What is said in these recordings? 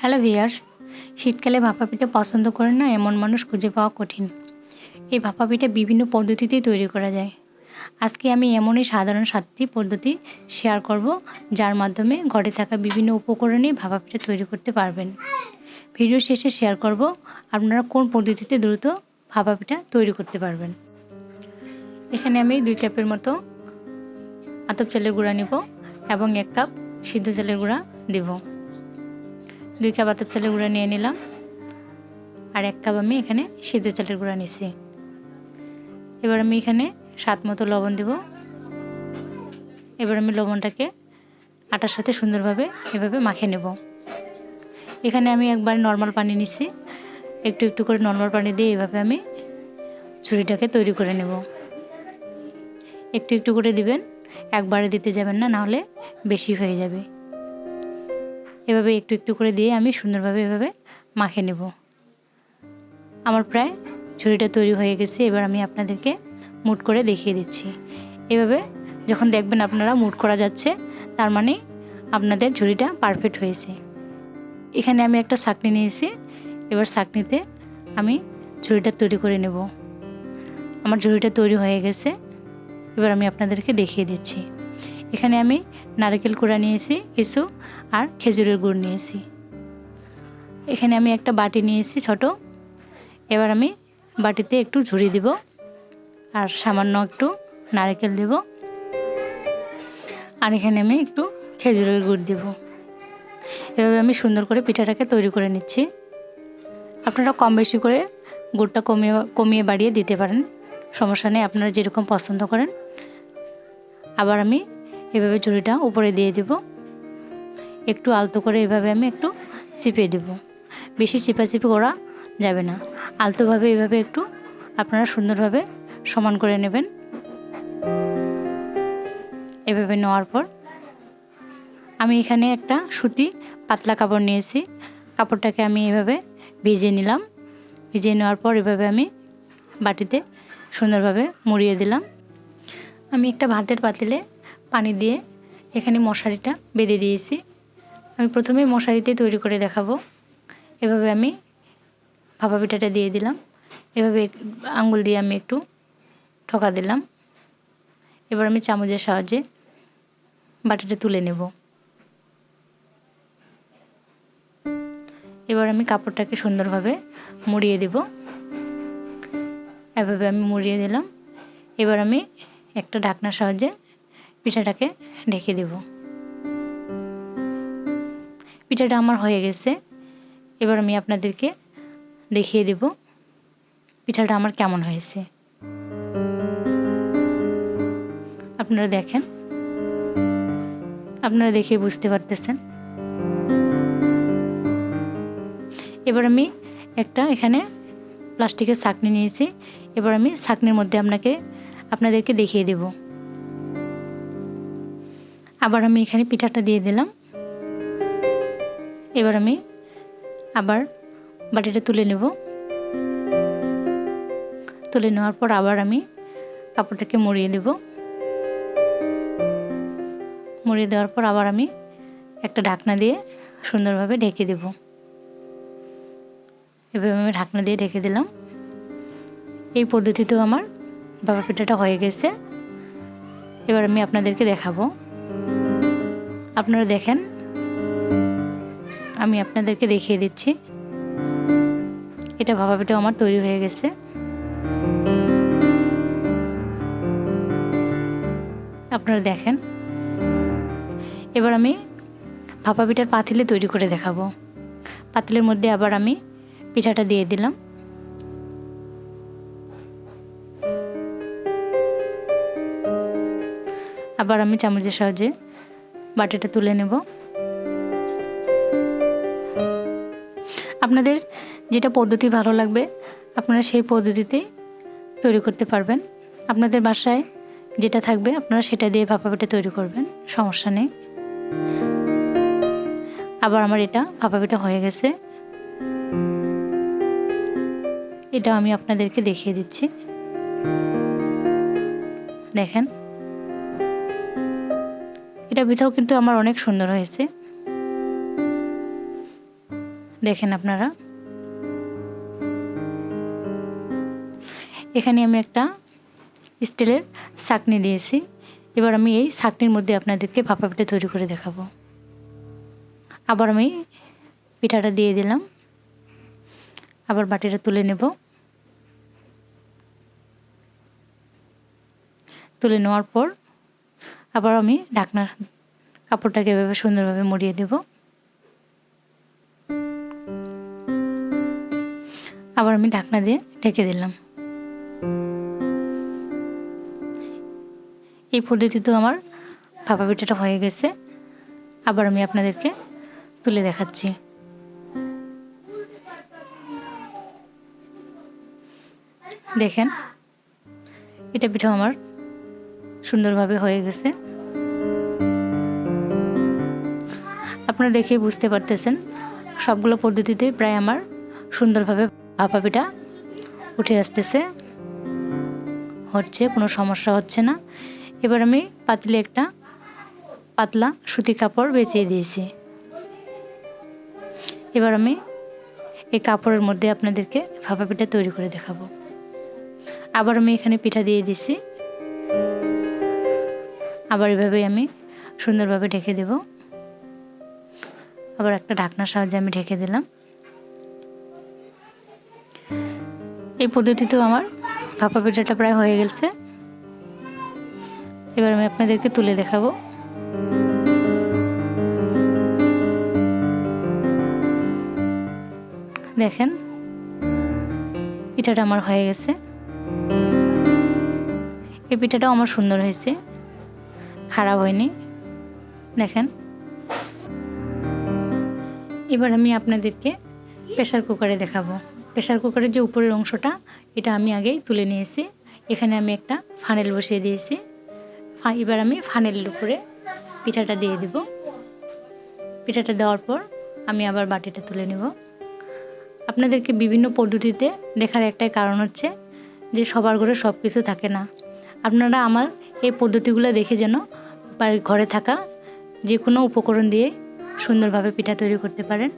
Hello viewers, শীতকালে ভাপা পিঠা পছন্দ করেন না এমন মানুষ খুঁজে পাওয়া কঠিন। এই ভাপা পিঠা বিভিন্ন পদ্ধতিতেই তৈরি করা যায়। আজকে আমি এমনই সাধারণ 7টি পদ্ধতি শেয়ার করব, যার মাধ্যমে ঘরে থাকা বিভিন্ন উপকরণে ভাপা পিঠা তৈরি করতে পারবেন। ভিডিও শেষে শেয়ার করব আপনারা কোন পদ্ধতিতে দ্রুত ভাপা পিঠা তৈরি করতে পারবেন। এখানে আমি 2 কাপের মতো আতপ চালের গুঁড়া নিব এবং 1 কাপ সিদ্ধ চালের গুঁড়া দেব। 2 কাপ আতপ চালের গুঁড়া নিয়ে নিলাম আর 1 কাপ আমি এখানে সিদ্ধ চালের গুঁড়া নিচ্ছি। এবার আমি এখানে স্বাদ মতো লবণ দেব। এবার আমি লবণটাকে আটার সাথে সুন্দরভাবে এভাবে মাখিয়ে নেব। এখানে আমি একবার নর্মাল পানি নিচ্ছি, একটু একটু করে নর্মাল পানি দিয়ে এভাবে আমি ঝুড়িটাকে তৈরি করে নেব। একটু একটু করে দিবেন, একবারে দিতে যাবেন না, নাহলে বেশি হয়ে যাবে। এভাবে একটু একটু করে দিয়ে আমি সুন্দরভাবে এভাবে মাখিয়ে নেব। আমার প্রায় ঝুড়িটা তৈরি হয়ে গেছে। এবার আমি আপনাদেরকে মুট করে দেখিয়ে দিচ্ছি। এভাবে যখন দেখবেন আপনারা মুট করা যাচ্ছে, তার মানে আপনাদের ঝুড়িটা পারফেক্ট হয়েছে। এখানে আমি একটা ছাঁকনি নিয়েছি। এবার ছাঁকনিতে আমি ঝুড়িটা তৈরি করে নেব। আমার ঝুড়িটা তৈরি হয়ে গেছে। এবার আমি আপনাদেরকে দেখিয়ে দিচ্ছি। এখানে আমি নারকেল কুড়া নিয়েছি কিছু, আর খেজুরের গুড় নিয়েছি। এখানে আমি একটা বাটি নিয়েছি ছোট। এবার আমি বাটিতে একটু ঝুড়ি দিব আর সামান্য একটু নারকেল দেব, আর এখানে আমি একটু খেজুরের গুড় দেব। এভাবে আমি সুন্দর করে পিঠাটাকে তৈরি করে নিচ্ছি। আপনারা কম বেশি করে গুড়টা কমিয়ে বাড়িয়ে দিতে পারেন, সমস্যা নেই, আপনারা যেরকম পছন্দ করেন। আবার আমি এভাবে ঝুড়িটা উপরে দিয়ে দেব। একটু আলতো করে এভাবে আমি একটু চিপে দেব। বেশি চিপাচিপি করা যাবে না, আলতোভাবে এভাবে একটু আপনারা সুন্দরভাবে সমান করে নেবেন। এভাবে নেওয়ার পর আমি এখানে একটা সুতি পাতলা কাপড় নিয়েছি। কাপড়টাকে আমি এভাবে ভিজিয়ে নিলাম। ভিজিয়ে নেওয়ার পর এভাবে আমি বাটিতে সুন্দরভাবে মুড়িয়ে দিলাম। আমি একটা ভাতের পাতিলে পানি দিয়ে এখানে মশারিটা বেঁধে দিয়েছি। আমি প্রথমে মশারিতে তৈরি করে দেখাবো। এভাবে আমি ভাপা পিঠাটা দিয়ে দিলাম। এভাবে আঙ্গুল দিয়ে আমি একটু ঠকা দিলাম। এবার আমি চামচের সাহায্যে বাটিটা তুলে নেব। এবার আমি কাপড়টাকে সুন্দরভাবে মুড়িয়ে দেব। এভাবে আমি মুড়িয়ে দিলাম। এবার আমি একটা ঢাকনার সাহায্যে পিঠাটাকে ঢেকে দেব। পিঠাটা আমার হয়ে গেছে। এবার আমি আপনাদেরকে দেখিয়ে দেব পিঠাটা আমার কেমন হয়েছে। আপনারা দেখেন, আপনারা দেখে বুঝতে পারতেছেন। এবার আমি একটা এখানে প্লাস্টিকের ছাঁকনি নিয়েছি। এবার আমি ছাঁকনির মধ্যে আপনাদেরকে দেখিয়ে দেব। আবার আমি এখানে পিঠাটা দিয়ে দিলাম। এবার আমি আবার বাটিটা তুলে নেব। তুলে নেওয়ার পর আবার আমি কাপড়টাকে মুড়িয়ে দেব। মুড়িয়ে দেওয়ার পর আবার আমি একটা ঢাকনা দিয়ে সুন্দরভাবে ঢেকে দেব। এভাবে আমি ঢাকনা দিয়ে ঢেকে দিলাম। এই পদ্ধতিতেও আমার ভাপা পিঠাটা হয়ে গেছে। এবার আমি আপনাদেরকে দেখাবো। আপনারা দেখেন, আমি আপনাদেরকে দেখিয়ে দিচ্ছি। এটা ভাপা পিঠা আমার তৈরি হয়ে গেছে। আপনারা দেখেন। এবার আমি ভাপা পিঠার পাতিলে তৈরি করে দেখাবো। পাতিলের মধ্যে আবার আমি পিঠাটা দিয়ে দিলাম। আবার আমি চামচের সাহায্যে বাটিটা তুলে নেব। আপনাদের যেটা পদ্ধতি ভালো লাগবে আপনারা সেই পদ্ধতিতেই তৈরি করতে পারবেন। আপনাদের বাসায় যেটা থাকবে আপনারা সেটা দিয়ে ভাপা পিঠা তৈরি করবেন, সমস্যা নেই। আবার আমার এটা ভাপা পিঠা হয়ে গেছে। এটা আমি আপনাদেরকে দেখিয়ে দিচ্ছি। দেখেন, এটা পিঠাও কিন্তু আমার অনেক সুন্দর হয়েছে। দেখেন আপনারা, এখানে আমি একটা স্টিলের ছাঁকনি দিয়েছি। এবার আমি এই ছাঁকনির মধ্যে আপনাদেরকে ভাপা পিঠা তৈরি করে দেখাবো। আবার আমি পিঠাটা দিয়ে দিলাম, আবার বাটিটা তুলে নেব। তুলে নেওয়ার পর আবার আমি ঢাকনার কাপড়টাকে এভাবে সুন্দরভাবে মুড়িয়ে দেব। আবার আমি ঢাকনা দিয়ে ঢেকে দিলাম। এই পদ্ধতিতে আমার ভাপা পিঠাটা হয়ে গেছে। আবার আমি আপনাদেরকে তুলে দেখাচ্ছি। দেখেন, এটা পিঠা আমার সুন্দরভাবে হয়ে গেছে। আপনারা দেখে বুঝতে পারতেছেন সবগুলো পদ্ধতিতে প্রায় আমার সুন্দরভাবে ভাপা পিঠা উঠে আসতেছে, হচ্ছে, কোনো সমস্যা হচ্ছে না। এবার আমি পাতিলে একটা পাতলা সুতি কাপড় বিছিয়ে দিয়েছি। এবার আমি এই কাপড়ের মধ্যে আপনাদেরকে ভাপা পিঠা তৈরি করে দেখাবো। আবার আমি এখানে পিঠা দিয়ে দিছি। আবার এভাবে আমি সুন্দরভাবে ঢেকে দেব। আবার একটা ঢাকনার সাহায্যে আমি ঢেকে দিলাম। এই পদ্ধতিতেও আমার ভাপা পিঠাটা প্রায় হয়ে গেছে। এবার আমি আপনাদেরকে তুলে দেখাবো। দেখেন, পিঠাটা আমার হয়ে গেছে। এই পিঠাটাও আমার সুন্দর হয়েছে, খারাপ হয়নি। দেখেন, এবার আমি আপনাদেরকে প্রেসার কুকারে দেখাবো। প্রেসার কুকারের যে উপরের অংশটা, এটা আমি আগেই তুলে নিয়েছি। এখানে আমি একটা ফানেল বসিয়ে দিয়েছি। এবার আমি ফানেলের উপরে পিঠাটা দিয়ে দেব। পিঠাটা দেওয়ার পর আমি আবার বাটিটা তুলে নেব। আপনাদেরকে বিভিন্ন পদ্ধতিতে দেখার একটাই কারণ হচ্ছে যে সবার ঘরে সব কিছু থাকে না। আপনারা আমার এই পদ্ধতিগুলো দেখে যেন ঘরে থাকা যে কোনো উপকরণ দিয়ে সুন্দরভাবে পিঠা তৈরি করতে পারেন।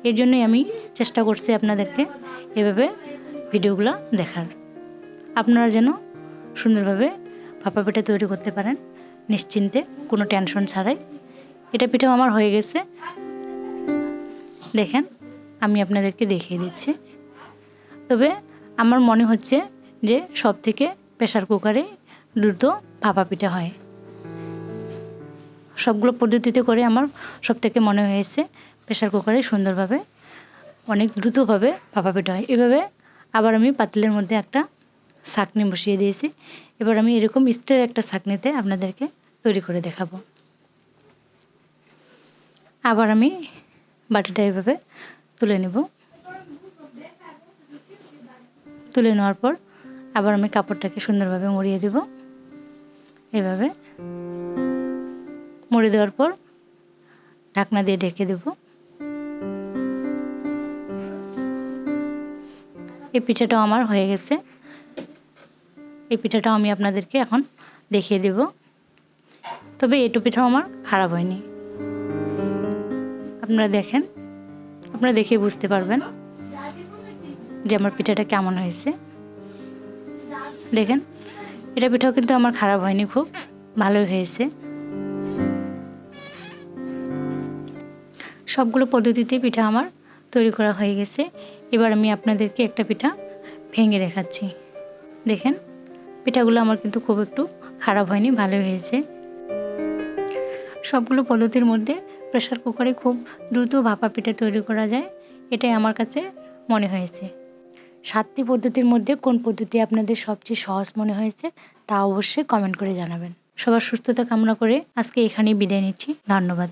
এর জন্যই আমি চেষ্টা করছি আপনাদেরকে এভাবে ভিডিওগুলো দেখার। আপনারা যেন সুন্দরভাবে ভাপা পিঠা তৈরি করতে পারেন নিশ্চিন্তে, কোনো টেনশন ছাড়াই। এটা পিঠাও আমার হয়ে গেছে। দেখেন, আমি আপনাদেরকে দেখিয়ে দিচ্ছি। তবে আমার মনে হচ্ছে যে সব থেকে প্রেসার কুকারে দ্রুত ভাপা পিঠা হয়। সবগুলো পদ্ধতিতে করে আমার সব থেকে মনে হয়েছে প্রেসার কুকারে সুন্দরভাবে অনেক দ্রুতভাবে ভাপা পিঠা হয়। এভাবে আবার আমি পাতিলের মধ্যে একটা ছাঁকনি বসিয়ে দিয়েছি। এবার আমি এরকম স্টিলের একটা ছাঁকনিতে আপনাদেরকে তৈরি করে দেখাবো। আবার আমি বাটিটা এভাবে তুলে নেব। তুলে নেওয়ার পর আবার আমি কাপড়টাকে সুন্দরভাবে মুড়িয়ে দেব। এভাবে মুড়ে দেওয়ার পর ঢাকনা দিয়ে ঢেকে দেব। এই পিঠাটাও আমার হয়ে গেছে। এই পিঠাটাও আমি আপনাদেরকে এখন দেখিয়ে দেব। তবে এটু পিঠাও আমার খারাপ হয়নি। আপনারা দেখেন, আপনারা দেখে বুঝতে পারবেন যে আমার পিঠাটা কেমন হয়েছে। দেখেন, এটা পিঠাও কিন্তু আমার খারাপ হয়নি, খুব ভালোই হয়েছে। সবগুলো পদ্ধতিতে পিঠা আমার তৈরি করা হয়ে গেছে। এবার আমি আপনাদেরকে একটা পিঠা ভেঙে দেখাচ্ছি। দেখেন, পিঠাগুলো আমার কিন্তু খুব একটু খারাপ হয়নি, ভালোই হয়েছে। সবগুলো পদ্ধতির মধ্যে প্রেসার কুকারে খুব দ্রুত ভাপা পিঠা তৈরি করা যায়, এটাই আমার কাছে মনে হয়েছে। 7টি পদ্ধতির মধ্যে কোন পদ্ধতি আপনাদের সবচেয়ে সহজ মনে হয়েছে তা অবশ্যই কমেন্ট করে জানাবেন। সবার সুস্থতা কামনা করে আজকে এখানেই বিদায় নিচ্ছি। ধন্যবাদ।